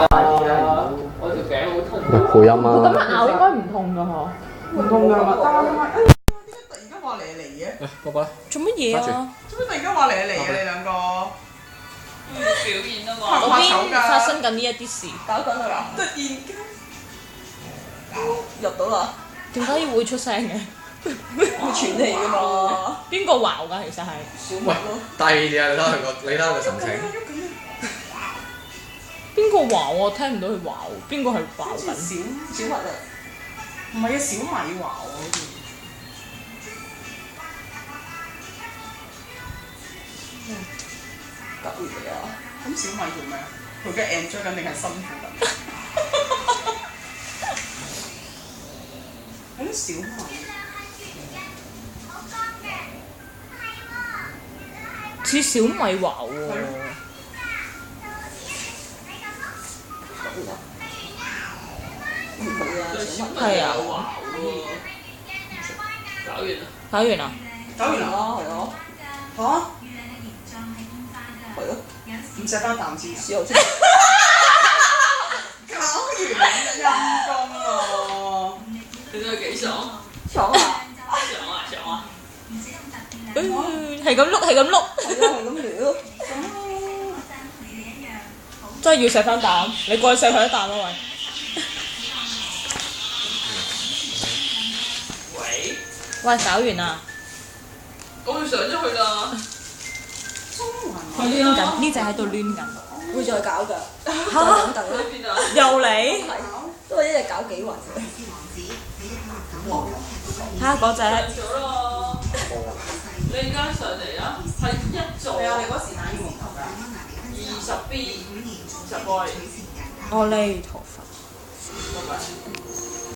我條頸好痛。配音啊！咁樣咬應該唔痛㗎嗬？唔痛㗎嘛？但係點解突然間話嚟嚟嘅？爸爸做乜嘢啊？做咩突然間話嚟嚟嘅你兩個？表現啊嘛。嗰邊發生緊呢一啲事，搞緊佢啦！突然間入到啦，點解要會出聲嘅？會傳嚟㗎嘛？邊個鬧㗎？其實係小麥喂咯，低啲啊！你睇下佢神情。邊個話我聽唔到佢話喎？邊個係話緊？小麥啊！唔係啊，小米話喎好似。急完嚟啊！咁小米做咩啊？佢嘅 enjoy 緊定係辛苦緊？係咯，小米。似小米話喎。係啊。搞完啦。搞完啦。搞完啦，係咯，嚇？係咯，唔錫翻啖先。豉油先。搞完陰公喎！你覺得幾爽？爽啊！爽啊！係咁碌，係咁碌。係啊，係咁撩。真係要錫翻啖，你過去錫佢一啖啊喂！喂，喂，搞完啦！我佢上咗去啦。佢攣緊，呢只喺度攣緊。會再搞㗎，再等等啦。喺邊啊？又嚟，都係一日搞幾環。睇下嗰隻。上咗啦。你而家上嚟啊？係一座。係啊，你嗰時買二頭㗎。20B 20 boy。阿彌陀佛。拜拜。